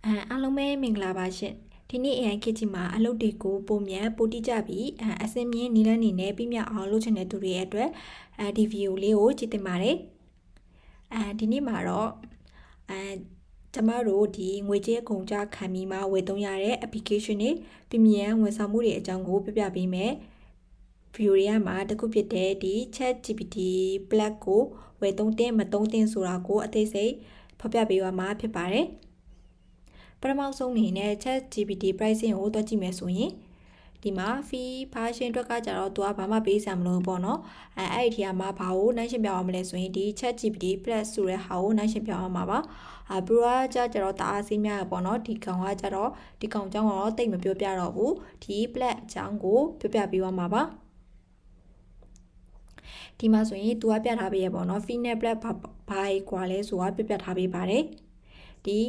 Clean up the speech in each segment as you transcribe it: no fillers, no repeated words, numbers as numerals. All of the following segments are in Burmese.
အားလုံးပဲမင်္ဂလာပါရှင်ဒီနေ့ AI ခေတ်ကြီးမှာအလုပ်တွေကိုပုံမြန်ပိုတိကျပြီးအစင်းမြင့်နီးလန်းနေနဲ့ပြမြောက်အောင်လုပ်ချင်တဲ့သူတွေရဲ့အတွက်ဒီဗီဒီယိုလေးကိုကြည့်တင်ပါတယ်ဒီနေ့မှာတော့ကျမတို့ဒီငွေကြေးအကုန်ကြခံပြီးမှဝယ်သုံးရတဲ့ application တွေပြမြန်ဝန်ဆောင်မှုတွေအကြောင်းကိုပြပြပေးမယ်ဗီဒီယိုတွေကမှာတစ်ခုဖြစ်တဲ့ဒီ ChatGPT Plus ကိုဝယ်သုံးတဲ့မသုံးတဲ့ဆိုတာကိုအသေးစိတ်ဖော်ပြပေးသွားမှာဖြစ်ပါတယ်ပထမဆုံးအနေနဲ့ ChatGPT pricing ကိုတွက်ကြည့်မယ်ဆိုရင်ဒီမှာ fee version အတွက်ကကြတော့သူကဘာမှပေးစရာမလိုဘူးပေါ့နော်အဲ့ဒီထဲမှာဘာကိုနှိုင်းယှဉ်ပြအောင်မလဲဆိုရင်ဒီ ChatGPT Plus ဆိုတဲ့ဟာကိုနှိုင်းယှဉ်ပြအောင်ပါPro ကကြတော့တအားစီးများပေါ့နော်ဒီကောင်ကကြတော့ဒီကောင်အကြောင်းကတော့တိတ်မပြောပြတော့ဘူးဒီ Plus အကြောင်းကိုပြောပြပေးသွားမှာပါဒီမှာဆိုရင်သူကပြထားပေးရပေါ့နော် fee နဲ့ Plus ဘာကွာလဲဆိုတာပြပြထားပေးပါတယ်ဒီ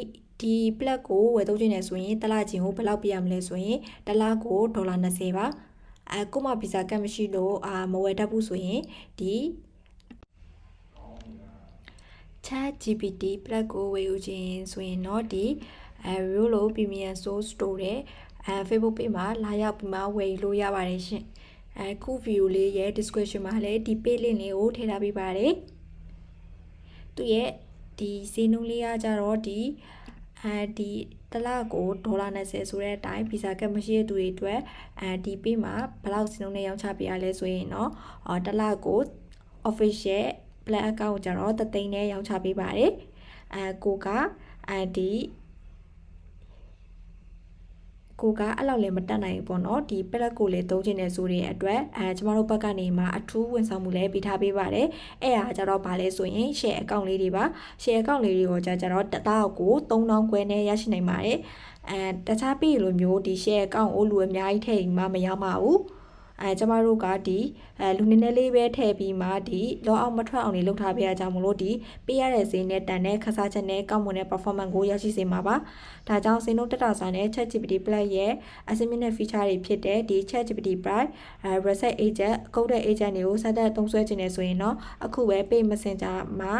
Plus ကိုဝယ်သုံးခြင်းနဲ့ဆိုရင်တစ်လချင်းကိုဘယ်လောက်ပေးရမလဲဆိုရင်တစ်လကို$20ပါကိုမဗီဇာကတ်မရှိလို့မဝယ်တတ်ဘူးဆိုရင်ဒီ ChatGPT Plus ကိုဝယ်ယူခြင်းဆိုရင်တော့ဒီRolo Premium Source Store တဲ့Facebook page မှာလာရောက်ပြီးမှဝယ်ယူလို့ရပါတယ်ရှင်ခု view လေးရဲ့ description မှာလည်းဒီ page link လေးကိုထည့်ထားပေးပါတယ်သူရဲ့ဒီဈေးနှုန်းလေးကကြတော့ဒီတစ်လကို$20ဆိုတဲ့အတိုင်းဗီဇာကတ်မရှိတဲ့သူတွေအတွက်ဒီ page မှာဘယ်လောက်ဈေးနှုန်းနဲ့ရောင်းချပေးရလဲဆိုရင်တော့တစ်လကို official Plus account ကြတော့3သိန်းနဲ့ရောင်းချပေးပါတယ်ကိုကအဲ့လောက်လည်းမတက်နိုင်ဘူးပေါ့နော်ဒီ Plus ကိုလည်းသုံးချင်တဲ့ဆိုတဲ့အတွက်ကျမတို့ဘက်ကနေမှအထူးဝန်ဆောင်မှုလည်းပေးထားပေးပါတယ်အဲ့ဒါကြတော့ဗာလဲဆိုရင် share account လေးတွေပါ share account လေးတွေကိုကြတော့တစ်တောက်ကို$3000ခွဲနဲ့ရရှိနိုင်ပါတယ်တခြားပြည်လိုမျိုးဒီ share account ကိုလူအများကြီးထည့်ပြီးမှမရမှာဘူးကျမတို့ကဒီလူနည်းနည်းလေးပဲထည့်ပြီးမှဒီလောအောင်မထွက်အောင်နေလုပ်ထားပေးရကြမလို့ဒီပေးရတဲ့ဈေးနဲ့တန်တဲ့ခစားချက်နဲ့ကောက်မွန်တဲ့ performance ကိုရရှိစေမှာပါဒါကြောင့်ဈေးနှုန်းတက်တာဆိုတဲ့ ChatGPT Plus ရဲ့အဆင့်မြင့်တဲ့ feature တွေဖြစ်တဲ့ဒီ ChatGPT Plus Research Agent ကုတ်တဲ့ agent တွေကိုစတင်သုံးစွဲခြင်းနဲ့ဆိုရင်တော့အခုပဲ Page Messenger မှာ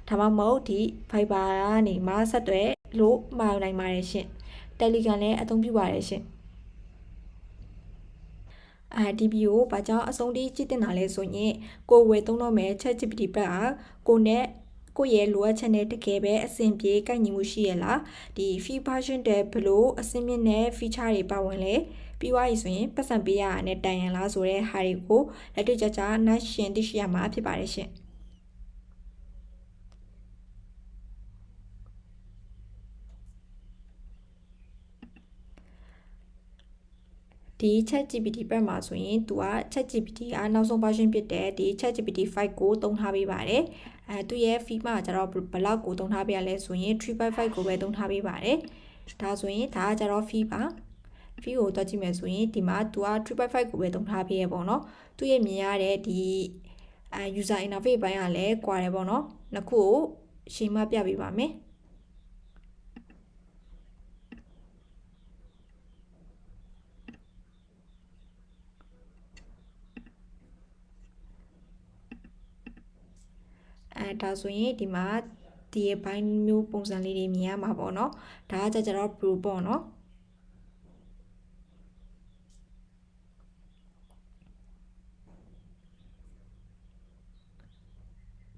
ဒါမှမဟုတ်ဒီ Viber ကနေမှဆက်သွယ်လို့မှာနိုင်ပါတယ်ရှင် Telegram လည်းအသုံးပြုပါတယ်ရှင်ဒီဗီဒီယိုဘာကြောင့်အဆုံးထိကြည့်တင်တာလဲဆိုရင်ကိုဝယ်သုံးတော့မယ် ChatGPT Plus ကိုရဲ့လိုအပ်ချက်နဲ့တကယ်ပဲအဆင်ပြေကိုက်ညီမှုရှိရလားဒီ free version တဲ့ဘလို့အဆင့်မြင့်တဲ့ feature တွေပါဝင်လဲပြီးသွားပြီဆိုရင်ပတ်စံပေးရတာနဲ့တန်ရန်လားဆိုတဲ့ဟာတွေကိုလက်တွေ့ကြနှိုင်းရှင်သိရှိရမှာဖြစ်ပါတယ်ရှင်ဒီ ChatGPT ဘက်မှာဆိုရင်သူက ChatGPT ကနောက်ဆုံး version ဖြစ်တဲ့ဒီ ChatGPT 5ကိုသုံးထားပေးပါတယ်သူရဲ့ fee မှာကျတော့ဘယ်လောက်ကိုသုံးထားပေးရလဲဆိုရင်355ကိုပဲသုံးထားပေးပါတယ်ဒါဆိုရင်ဒါကကျတော့ fee ပါfee ကိုတွက်ကြည့်မယ်ဆိုရင်ဒီမှာသူက355ကိုပဲသုံးထားပေးရပေါ့နော်သူရဲ့မြင်ရတဲ့ဒီ user interface ဘိုင်းကလည်းကွာတယ်ပေါ့နော်နှစ်ခုကိုရှင်းမပြပေးပါမယ်ဒါဆိုရင်ဒီမှာဒီဘိုင်းမျိုးပုံစံလေးတွေမြင်ရမှာပေါ့နော်ဒါကကြတော့ Pro ပေါ့နော်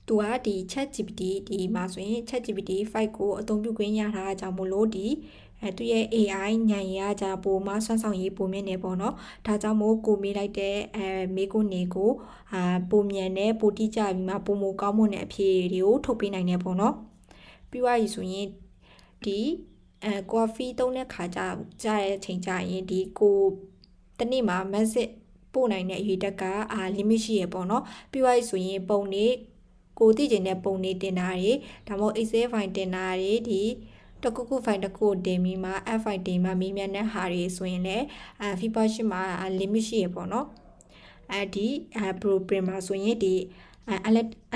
သူကဒီ ChatGPT ဒီမှာဆိုရင် ChatGPT 5ကိုအသုံးပြုခွင့်ရတာကြောင့်မို့လို့ဒီသူရဲ့ AI ဉာဏ်ရကြပိုမှဆွမ်းဆောင်ရေးပုံမြင့်နေပေါ့နော်ဒါကြောင့်မို့ကိုမေးလိုက်တဲ့မေးခွန်းတွေကိုပုံမြန်နဲ့ပိုတိကျပြီးမှပုံမကောင်းမွန်တဲ့အဖြေတွေကိုထုတ်ပေးနိုင်တယ်ပေါ့နော်ပြီးသွားပြီဆိုရင်ဒီcoffee သုံးတဲ့ခါကြာတဲ့အချိန်ကြာရင်ဒီကိုတနေ့မှာ message ပို့နိုင်တဲ့အရေးတက်ကlimit ရှိရပေါ့နော်ပြီးသွားပြီဆိုရင်ပုံနေကိုသိကျင်တဲ့ပုံနေတင်တာတွေဒါမှမဟုတ် Excel file တင်တာတွေဒီတခုခု file တစ်ခုတင်ပြီးမှ F file တင်မှမေးမြန်းတဲ့ဟာတွေဆိုရင်လည်းfeedback ရှိမှာ limit ရှိရပေါ့နော်ဒီ program မှာဆိုရင်ဒီ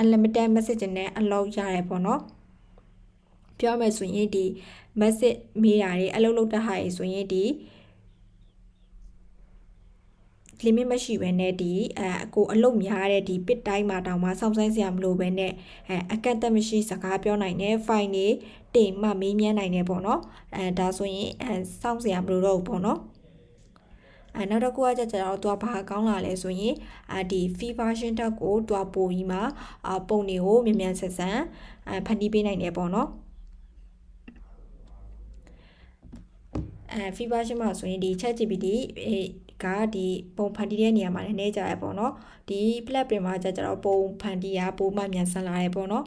unlimited message နဲ့ allow ရတယ်ပေါ့နော်ပြောမယ်ဆိုရင်ဒီ message မေးတာတွေအလုပ်လုပ်တဲ့ဟာတွေဆိုရင်ဒီ limit မရှိဘဲနဲ့ဒီကိုအလုပ်များတဲ့ဒီ bit တိုင်းမှာတောင်မှစောင့်ဆိုင်စရာမလိုဘဲနဲ့အကန့်အသတ်မရှိစကားပြောနိုင်တဲ့ file တွေတင်မှမေးမြန်းနိုင်တယ်ပေါ့နော်ဒါဆိုရင်စောင့်စရာမလိုတော့ဘူးပေါ့နော်နောက်တစ်ခုကကျတော့သူကဘာကောင်းလာလဲဆိုရင်ဒီ free version တက်ကိုသူကပို့ပြီးမှပုံတွေကိုမြန်မြန်ဆက်ဆန်ဖန်တီးပေးနိုင်တယ်ပေါ့နော်free version မှာဆိုရင်ဒီ ChatGPT ကဒီပုံဖန်တီးတဲ့နေရာမှာလည်းနေကြရပေါ့နော်ဒီ platform မှာကျတော့ပုံဖန်တီးရပိုမှမြန်ဆန်လာတယ်ပေါ့နော်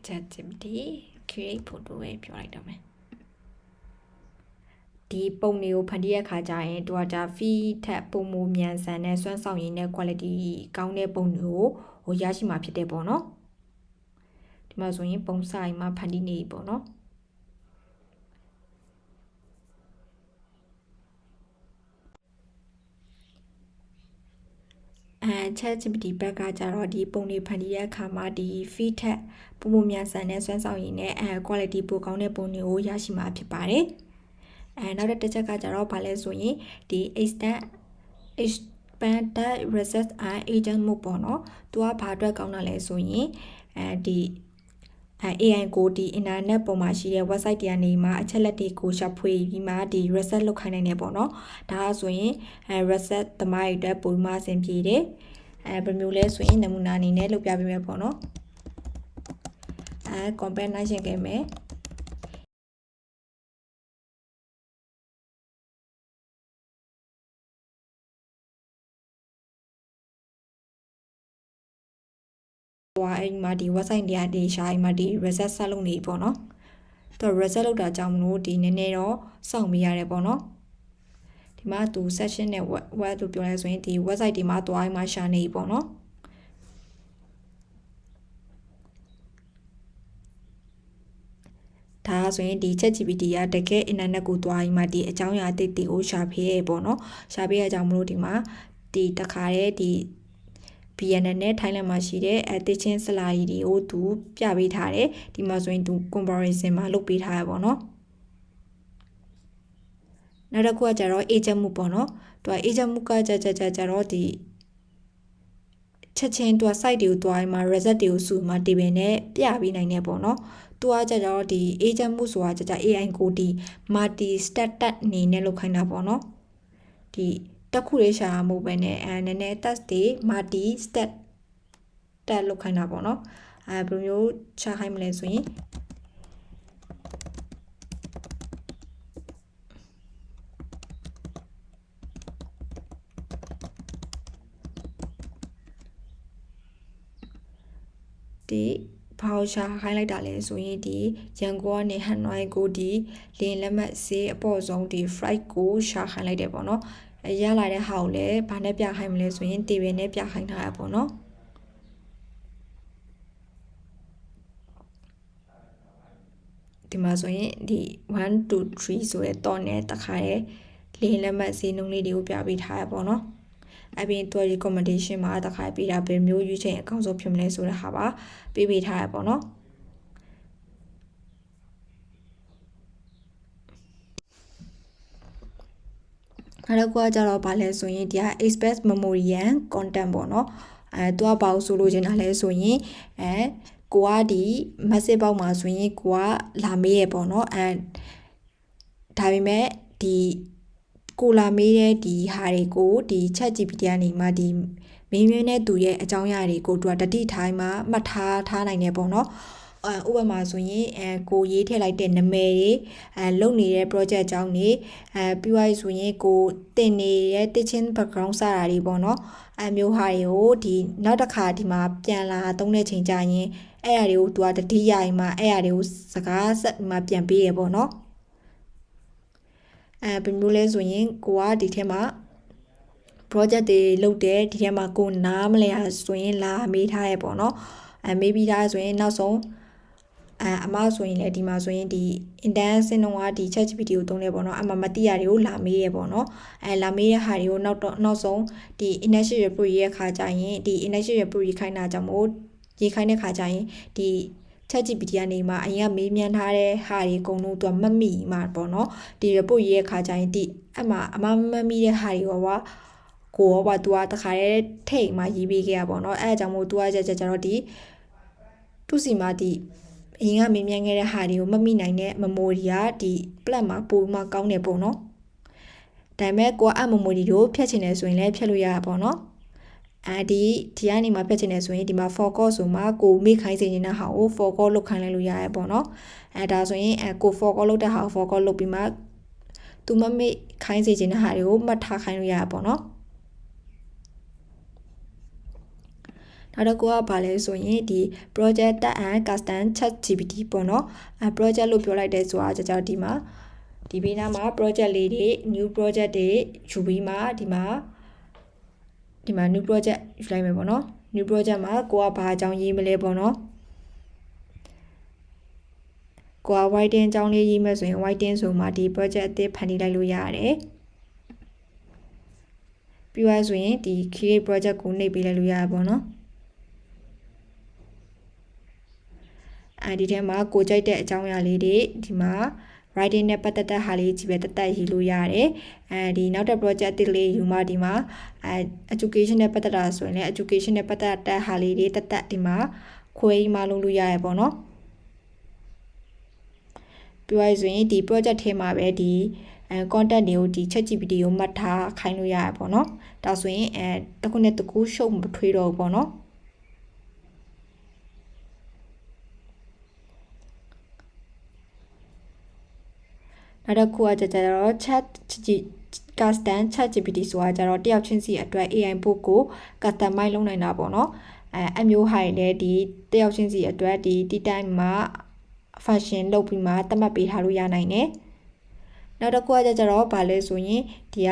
ChatGPT create photo ပဲပြောလိုက်တော့မယ်ဒီပုံတွေကိုဖန်တီးရခါကြရင်သူကဒါ feed ထက်ပုံမမြန်ဆန်တဲ့စွမ်းဆောင်ရည်နဲ့ quality ကောင်းတဲ့ပုံတွေကိုရရှိမှာဖြစ်တယ်ပေါ့နော်ဒီမှာဆိုရင်ပုံစအိမ်မှာဖန်တီးနေပြီပေါ့နော်ChatGPT ဘက်ကကြတော့ဒီပုံတွေဖန်တီးတဲ့အခါမှာဒီ feed ထက်ပုံမမြန်ဆန်တဲ့စွမ်းဆောင်ရည်နဲ့quality ပိုကောင်းတဲ့ပုံတွေကိုရရှိမှာဖြစ်ပါတယ်နောက်တစ်ချက်ကကြတော့ဗာလဲဆိုရင်ဒီ expanded research and agent mode ပေါ့နော်သူကဘာအတွက်ကောင်းတာလဲဆိုရင်ဒီ AI ကိုဒီ internet ပေါ်မှာရှိတဲ့ website တွေကနေမှအချက်လက်တွေကိုရှာဖွေပြီးမှဒီ research လုပ်ခိုင်းနိုင်တယ်ပေါ့နော်ဒါဆိုရင်research သမားတွေအတွက်ပုံမှန်အဆင်ပြေတယ်ဘယ်မျိုးလဲဆိုရင်နမူနာအနေနဲ့လုပ်ပြပေးမယ်ပေါ့နော် compare နိုင်ရှင်ခဲ့မယ်အိမ်မှာဒီ website တွေရှာအိမ်မှာဒီ research ဆက်လုပ်နေပြီပေါ့နော်သူ research လုပ်တာကြောင့်မလို့ဒီနည်းနည်းတော့စောင့်မိရတယ်ပေါ့နော်ဒီမှာသူ session နဲ့ web လို့ပြောလဲဆိုရင်ဒီ website ဒီမှာတွားအိမ်မှာရှာနေပြီပေါ့နော်ဒါဆိုရင်ဒီ ChatGPT ကတကယ် internet ကိုတွားပြီးမှဒီအကြောင်းအရာအသစ်တွေကိုရှာဖေးရပေါ့နော်ရှာဖေးရကြောင်းမလို့ဒီမှာဒီတခါတည်းဒီ BNN နဲ့ Thailand မှာရှိတဲ့တေချင်းစလာရီတွေကိုသူပြပေးထားတယ်ဒီမှာဆိုရင်သူ comparison မှာလုပ်ပေးထားရပေါ့နော်နောက်တစ်ခုကကြတော့ agent မှုပေါ့နော်သူက agent မှုကကြတော့ဒီချက်ချင်းသူက site တွေကိုတွားပြီးမှ result တွေကိုစုမှဒီပင်နဲ့ပြပေးနိုင်တယ်ပေါ့နော်သူကကြတော့ဒီ agent မှုဆိုတာ AI ကိုဒီ multi step အနေနဲ့လုပ်ခိုင်းတာပေါ့နော်ဒီတက်ခုလေးရှာမှုပဲနဲ့နည်းနည်း test တွေ multi step တက်လုပ်ခိုင်းတာပေါ့နော်ဘယ်လိုမျိုးရှာခိုင်းမလဲဆိုရင်ဒီဘာကိုရှာခိုင်းလိုက်တာလဲဆိုရင်ဒီရန်ကုန်ကနေဟန်နွိုင်းကိုဒီလင်းလက်မှတ်ဈေးအပေါ်ဆုံးဒီ flight ကိုရှာခိုင်းလိုက်တယ်ပေါ့နော်ရလာတဲ့ဟာကိုလည်းဘာနဲ့ပြခိုင်းမလဲဆိုရင်တီဗီနဲ့ပြခိုင်းထားရပေါ့နော်ဒီမှာဆိုရင်ဒီ1 2 3ဆိုတဲ့တော့နဲ့တခါရဲလင်းလက်မှတ်ဈေးနှုန်းလေးတွေကိုပြပေးထားရပေါ့နော်အပြင်သူ recommendation မှာတခါပေးတာဘယ်မျိုးရွေးချယ်အကောင်းဆုံးဖြစ်မလဲဆိုတဲ့ဟာပါပေးထားရပေါ့နော်နောက်တစ်ခုကကြတော့ဗာလဲဆိုရင်ဒီက express memory and content ပေါ့နော်သူကဘာလို့ဆိုလိုချင်တာလဲဆိုရင်ကိုကဒီ message box မှာဆိုရင်ကိုကလာမေးရပေါ့နော်ဒါပေမဲ့ဒီကိုလာမေးတဲ့ဒီဟာတွေကိုဒီ ChatGPT ကနေမှဒီမေးမြန်းတဲ့သူရဲ့အကြောင်းအရာတွေကိုသူကတတိထိုင်းမှာမှတ်ထားနိုင်တယ်ပေါ့နော်ဥပမာဆိုရင်ကိုရေးထည့်လိုက်တဲ့နာမည်တွေလုပ်နေတဲ့ project အကြောင်းတွေပြီးသွားပြီဆိုရင်ကိုတင်နေတဲ့ teaching background စတာတွေပေါ့နော်မျိုးဟာတွေကိုဒီနောက်တစ်ခါဒီမှာပြန်လာသုံးတဲ့ချိန်ကျရင်အဲ့အရာတွေကိုသူကတတိယရင်မှာအဲ့အရာတွေကိုစကားဆက်မှာပြန်ပေးရပေါ့နော်ဘယ်မျိုးလဲဆိုရင်ကိုကဒီထဲမှာ project တွေလုပ်တယ်ဒီထဲမှာကိုနားမလဲဆိုရင်လာမေးထားရပေါ့နော် မေးပြီးသားဆိုရင်နောက်ဆုံးအမဆိုရင်လည်းဒီမှာဆိုရင်ဒီ intern စင်တော့ကဒီ ChatGPT ကိုသုံးနေပေါ့နော်အမမသိရတွေကိုလာမေးရပေါ့နော်လာမေးတဲ့ဟာတွေကိုနောက်ဆုံးဒီ initial report ရဲ့ခါကြရင်ဒီ initial report ရေးခိုင်းတာကြောင့်မို့ရေးခိုင်းတဲ့ခါကြရင်ဒီ ChatGPT ကနေမှအရင်ကမေးမြန်းထားတဲ့ဟာတွေအကုန်လုံးသူကမမိမှာပေါ့နော်ဒီ report ရေးတဲ့ခါကြရင်ဒီအမမမိတဲ့ဟာတွေရောကိုရောသူကတခါတည်းထိတ်မှရေးပေးခဲ့ရပေါ့နော်အဲအကြောင်းမို့သူကကြတော့ဒီသူစီမှာဒီအရင်ကမေးမြန်းခဲ့တဲ့ဟာတွေကိုမမိနိုင်တဲ့ memory ကဒီ plat မှာပိုမှကောင်းတယ်ပေါ့နော်ဒါပေမဲ့ကိုကmemory ကိုဖြတ်ချင်တယ်ဆိုရင်လည်းဖြတ်လို့ရတာပေါ့နော်ဒီကနေမှဖြတ်ချင်တယ်ဆိုရင်ဒီမှာ focus ဆိုမှကိုမေ့ခိုင်းစေချင်တဲ့ဟာကို focus လုပ်ခိုင်းလိုက်လို့ရရပေါ့နော်ဒါဆိုရင်ကို focus လုပ်တဲ့ဟာကို focus လုပ်ပြီးမှသူမမေ့ခိုင်းစေချင်တဲ့ဟာတွေကိုမှတ်ထားခိုင်းလို့ရရပေါ့နော်နောက်တော့ကိုကဘာလဲဆိုရင်ဒီ project and custom ChatGPT ပေါ့နော်project လို့ပြောလိုက်တဲ့ဆိုတာကြောင့်ဒီမှာဒီဘေးနားမှာ project လေးတွေ new project တွေယူပြီးမှဒီမှာ new project ယူလိုက်မယ်ပေါ့နော် new project မှာကိုကဘာအကြောင်းရေးမလဲပေါ့နော်ကိုက whiting အကြောင်းလေးရေးမယ်ဆိုရင် whiting ဆိုမှဒီ project အသစ်ဖန်တီးလိုက်လို့ရတယ်ပြီးသွားဆိုရင်ဒီ create project ကိုနှိပ်ပေးလိုက်လို့ရပါပေါ့နော်ဒီထဲမှာကိုကြိုက်တဲ့အကြောင်းအရာလေးတွေဒီမှာ writing နဲ့ပတ်သက်တဲ့ဟာလေးကြီးပဲတက်ရေးလို့ရတယ်ဒီနောက်တဲ့ project အသစ်လေးယူမှဒီမှာeducation နဲ့ပတ်သက်တာဆိုရင်လည်း education နဲ့ပတ်သက်တဲ့ဟာလေးတွေတက်ဒီမှာခွဲမှလုပ်လို့ရတယ်ပေါ့နော်ပြီးသွားဆိုရင်ဒီ project ထဲမှာပဲဒီ content တွေကိုဒီ ChatGPT ကိုမှတ်ထားခိုင်းလို့ရရပေါ့နော်ဒါဆိုရင်တစ်ခုနဲ့တစ်ခုရှုပ်မထွေးတော့ဘူးပေါ့နော်နောက်တစ်ခုကကြတော့ custom ChatGPT ဆိုတာကြတော့တယောက်ချင်းစီအတွက် AI ဘုတ်ကို customize လုပ်နိုင်တာပေါ့နော်အမျိုးဟာတွေလည်းဒီတယောက်ချင်းစီအတွက်ဒီ time မှာ function လုပ်ပြီးမှသတ်မှတ်ပေးထားလို့ရနိုင်တယ်နောက်တစ်ခုကကြတော့ဗာလဲဆိုရင်ဒီက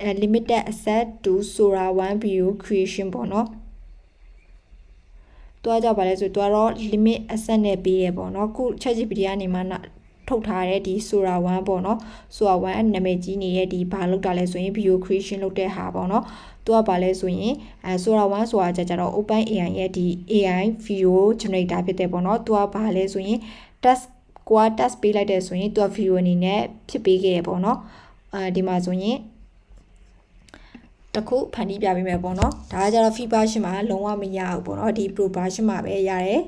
unlimited access to Sora 1 video creation ပေါ့နော်တွားကြပါလဲဆိုတော့ limit access နဲ့ပေးရပေါ့နော်ခု ChatGPT ကနေမှထုတ်ထားတဲ့ဒီ Sora 1ပေါ့နော် Sora 1နာမည်ကြီးနေတဲ့ဒီဘာလုပ်တာလဲဆိုရင် video creation လုပ်တဲ့ဟာပေါ့နော်သူကဘာလဲဆိုရင်Sora 1ဆိုတာကြတော့ OpenAI ရဲ့ဒီ AI video generator ဖြစ်တယ်ပေါ့နော်သူကဘာလဲဆိုရင် task ပေးလိုက်တဲ့ဆိုရင်သူက video အနေနဲ့ဖြစ်ပေးခဲ့ရပေါ့နော်ဒီမှာဆိုရင်တခုဖန်တီးပြပေးမယ်ပေါ့နော်ဒါကကြတော့ free version မှာလုံးဝမရဘူးပေါ့နော်ဒီ pro version မှာပဲရတယ်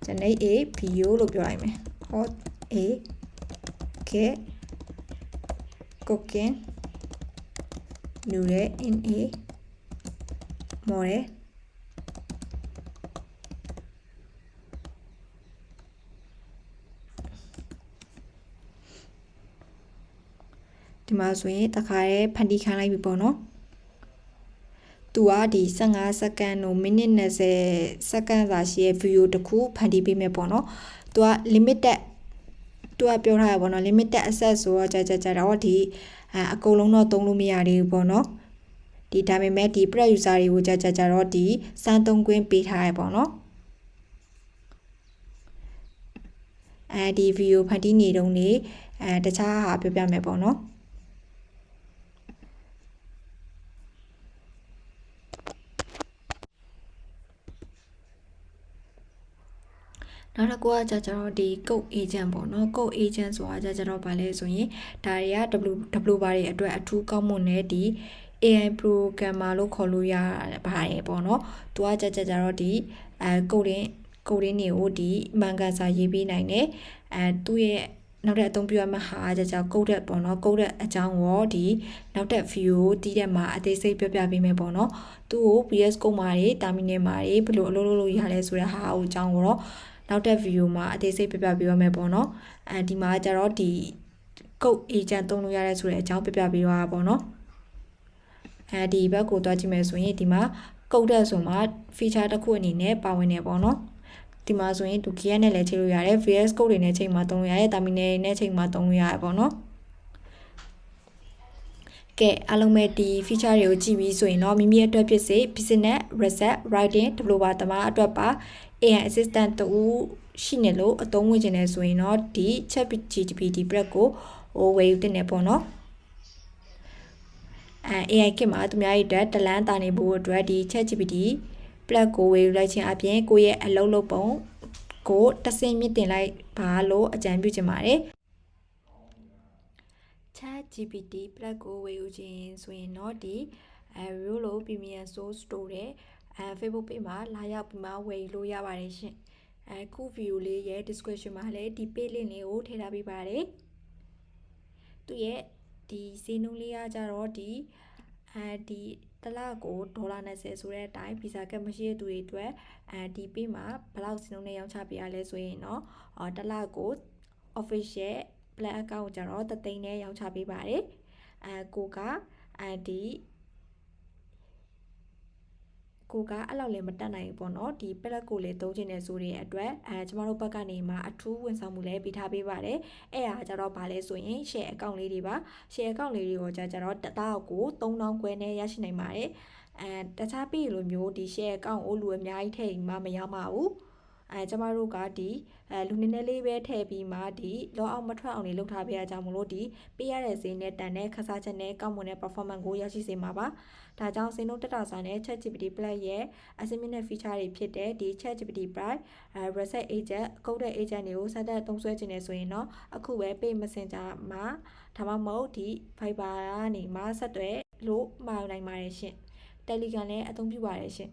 generate a video လို့ပြောလိုက်မယ် hot a get cooking noodle in a modelဒီမှာဆိုရင်တခါရဲဖန်တီးခိုင်းလိုက်ပြီပေါ့နော်သူကဒီ15စက္ကန့်တို့မိနစ်20စက္ကန့်သာရှိရဲ့ video တစ်ခုဖန်တီးပေးမယ်ပေါ့နော်သူက limited သူကပြောထားရပေါ့နော် limited access ဆိုတော့ကြာတော့ဒီအကုန်လုံးတော့သုံးလို့မရသေးဘူးပေါ့နော်ဒီဒါပေမဲ့ဒီ pro user တွေကိုကြာတော့ဒီစမ်းသုံးခွင့်ပေးထားရပေါ့နော်ဒီ video ဖန်တီးနေတုန်းနေတခြားဟာပြောပြမယ်ပေါ့နော်နောက်တစ်ခုကကြတော့ဒီ code agent ပေါ့နော် code agent ဆိုတာကြတော့ဗာလဲဆိုရင်ဒါတွေက developer တွေအတွက်အထူးကောင်းမွန်တဲ့ဒီ AI programmer လို့ခေါ်လို့ရပါတယ်ပေါ့နော်သူကကြတော့ဒီ coding တွေကိုဒီမှန်ကန်စာရေးပေးနိုင်တယ်သူ့ရဲ့နောက်တဲ့အသုံးပြုရမယ့်ဟာကြောင့်ကုတ်တဲ့ပေါ့နော်ကုတ်တဲ့အကြောင်းရောဒီနောက်တဲ့ view တီးတဲ့မှာအသေးစိတ်ပြပေးမယ်ပေါ့နော်သူ့ကို PS code မှာတွေ terminal မှာတွေဘယ်လိုအလုပ်လုပ်လို့ရလဲဆိုတဲ့ဟာအကြောင်းကိုတော့နောက်တဲ့ video မှာအသေးစိတ်ပြပေးရမယ်ပေါ့နော်ဒီမှာကျတော့ဒီ code agent သုံးလို့ရတဲ့ဆိုတဲ့အကြောင်းပြပေးရပါပေါ့နော်ဒီဘက်ကိုတွားကြည့်မယ်ဆိုရင်ဒီမှာကုတ်တဲ့ဆိုမှာ feature တစ်ခုအနေနဲ့ပါဝင်နေပေါ့နော်ဒီမှာဆိုရင်သူ gear နဲ့လည်းချိန်လို့ရတယ် VS code တွေနဲ့ချိန်မှာသုံးလို့ရတယ် terminal နဲ့ချိန်မှာသုံးလို့ရတယ်ပေါ့နော် ကဲအားလုံးပဲဒီ feature တွေကိုကြည့်ပြီးဆိုရင်တော့မိမိအတွက်ဖြစ်စေ business research writing developer တမအတွက်ပါ AI assistant တူရှိနေလို့အသုံးဝင်နေတယ်ဆိုရင်တော့ဒီ ChatGPT Plus ကိုဝယ်ယူတင်နေပေါ့နော်AI ကမှာသူများရဲ့အတွက်တလန်းတာနေဖို့အတွက်ဒီ ChatGPT Plus ကိုဝယ်ယူလိုက်ခြင်းအပြင်ကိုယ့်ရဲ့အလုပ်လုပ်ပုံကိုတဆင့်မြင့်တင်လိုက်ပါလို့အကြံပြုချင်ပါတယ် ChatGPT Plus ကိုဝယ်ယူခြင်းဆိုရင်တော့ဒီရိုးလို Premium Source Store တဲ့Facebook page မှာလာရောက်ပြီးမှဝယ်ယူလို့ရပါတယ်ရှင်ခု video လေးရဲ့ description မှာလည်းဒီ page link လေးကိုထည့်ထားပေးပါတယ်သူရဲ့ဒီဈေးနှုန်းလေးကကြတော့ဒီတစ်လကိုဒေါ်လာ20ဆိုတဲ့အတိုင်းဗီဇာကတ်မရှိတဲ့သူတွေအတွက်ဒီ page မှာဘယ်လောက်ဈေးနှုန်းနဲ့ရောင်းချပေးရလဲဆိုရင်တော့တစ်လကို official plan account ကိုကြတော့3သိန်းနဲ့ရောင်းချပေးပါတယ်ကိုကအဲ့လောက်လည်းမတက်နိုင်ဘူးပေါ့နော်ဒီပလက်ကိုလည်းသုံးချင်တယ်ဆိုတဲ့အတွက်ကျမတို့ဘက်ကနေမှအထူးဝန်ဆောင်မှုလည်းပေးထားပေးပါတယ်အဲ့ဒါကြတော့ဗာလဲဆိုရင် share account လေးတွေပါ share account လေးတွေကိုကြတော့တစ်တောက်ကို3000ခွဲနဲ့ရရှိနိုင်ပါတယ်တခြားပြည်လိုမျိုးဒီ share account ကိုလူအများကြီးထည့်မှမရမှာဘူးကျမတို့ကဒီလူနည်းနည်းလေးပဲထည့်ပြီးမှဒီလောအောင်မထွက်အောင်နေလုပ်ထားပေးရကြမလို့ဒီပေးရတဲ့ဈေးနဲ့တန်တဲ့ခစားချက်နဲ့ကောက်မွန်တဲ့ performance ကိုရရှိစေမှာပါဒါကြောင့်ဈေးနှုန်းတက်တာစားနဲ့ ChatGPT Plus ရဲ့အဆင့်မြင့်တဲ့ feature တွေဖြစ်တဲ့ဒီ ChatGPT Plus research agent ကုတ်တဲ့ agent တွေကိုစတဲ့သုံးစွဲခြင်းနေဆိုရင်တော့အခုပဲ Page Messenger မှာဒါမှမဟုတ်ဒီ Viber ကနေမှဆက်သွယ်လို့မှာနိုင်ပါတယ်ရှင် Telegram လည်းအသုံးပြုပါတယ်ရှင်